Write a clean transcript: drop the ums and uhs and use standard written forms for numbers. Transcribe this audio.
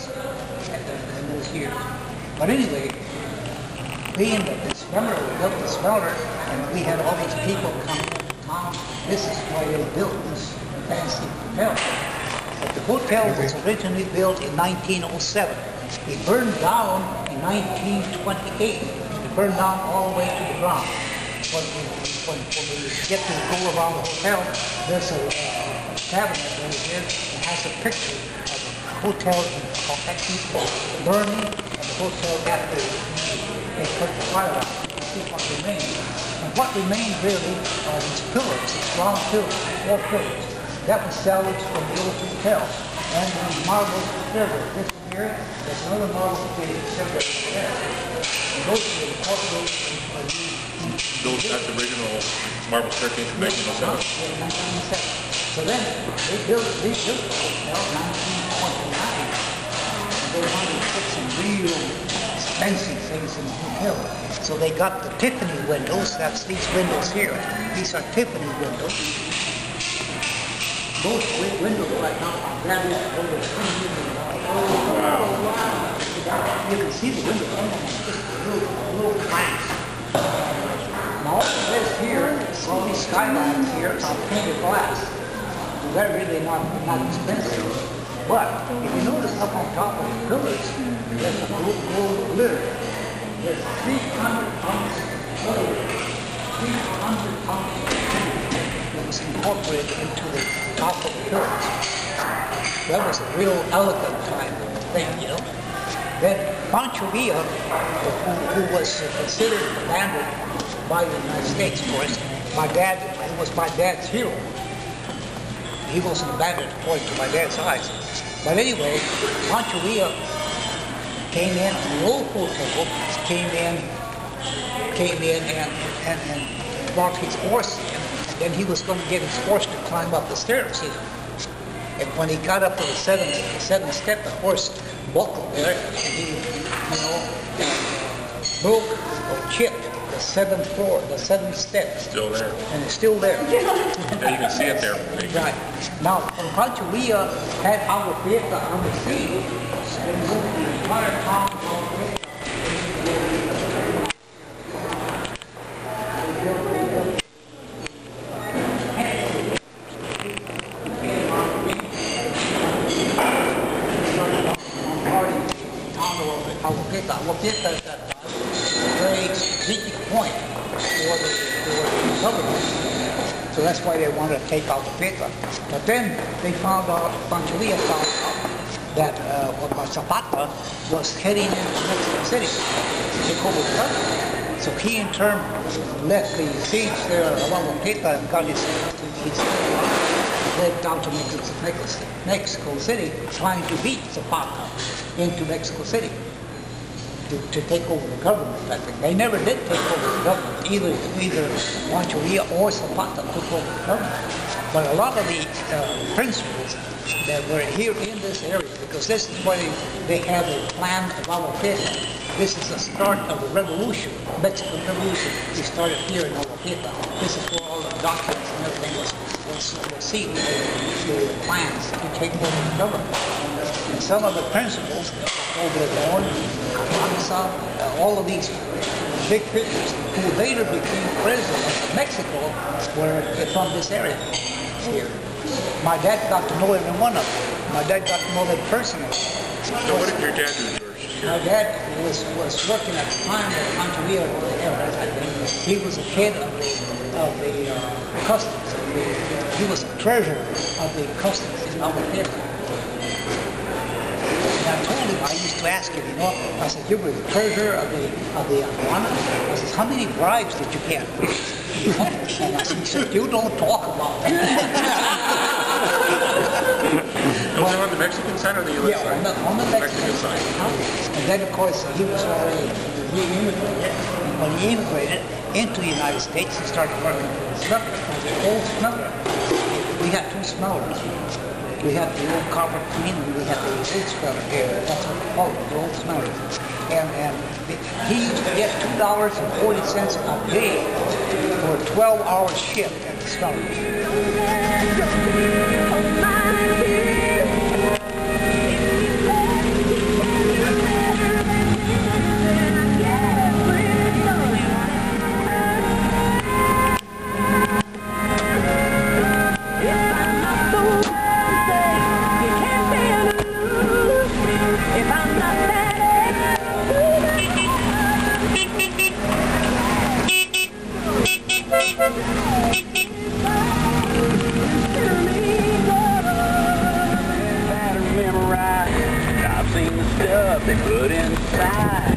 windows in those years. But anyway, being that this smelter, we built the smelter, and we had all these people coming to town, this is why they built this fancy hotel. But the hotel was originally built in 1907. It burned down in 1928. It burned down all the way to the ground. When we get to go around the hotel, there's a cabinet over here that has a picture of the hotel in Kentucky burning, and the hotel after they put the fire out. See what remained. And what remained really are these pillars, these round pillars, 4 pillars. That was salvaged from the old hotel. And the marble stairway. This here, there's another marble stairway there. And those are the incorporated that's the original marble staircase from 1907. Yeah, 1907. So then they built the hotel in 1929. And they wanted to put some real expensive things in the hotel. So they got the Tiffany windows. That's these windows here. These are Tiffany windows. Those windows right now are brand new. Wow. You can see the windows. Just little planks. Now, this here, all these skylines here are painted glass. So they're really not expensive. But if you notice up on top of the pillars, there's a gold glitter. There's 300 tons of gold. 300 tons of gold that was incorporated into the top of the pillars. That was a real elegant kind of thing, you know. Then Pancho Villa, who was considered a bandit by the United States, of course, he was my dad's hero. He wasn't a bandit according to my dad's eyes. But anyway, Pancho Villa came in, the old hotel, came in and brought his horse in, and then he was going to get his horse to climb up the stairs. And when he got up to the seventh step, the horse buckled there, and he, broke or chipped the 7th floor, the 7th step. Still there. And it's still there. Yeah, you can see it there. Right. Now, when Pancho Villa had our fiesta on the sea, and moved the entire town Agua at that time was a very strategic point for the government. So that's why they wanted to take Agua. But then they found out, Pancho Villa found out that Zapata was heading into Mexico City to take over the government. So he in turn left the siege there of Agua and got his led down to Mexico City, trying to beat Zapata into Mexico City. To take over the government, I think. They never did take over the government. Either Pancho Villa or Zapata took over the government. But a lot of the principles that were here in this area, because this is where they have a plan of Agua. This is the start of the revolution, Mexican Revolution. We started here in Agua. This is where all the documents and everything was seen, the plans to take over the government. And some of the principles, Obregón, all of these big figures who later became president of Mexico were from this area here. My dad got to know every one of them. My dad got to know them personally. So what did your dad do, George? My dad was working at the time that Pancho Villa was there. He was the head of the customs. He was the treasurer of the customs in Agua. And I told him, I used to ask him, I said, you were the treasurer of the Aduana? I said, how many bribes did you get? And he said, you don't talk about that. Was it on the Mexican side or the U.S. side? Yeah, on the Mexican side. And then, of course, he immigrated. And when he immigrated into the United States, he started working for the smelter, the old smelter. We had 2 smelters. We have the old copper clean and we have the old smelter here. That's what we call it, the old smelter. And he used to get $2.40 a day for a 12-hour shift at the smelter. stuff they put inside.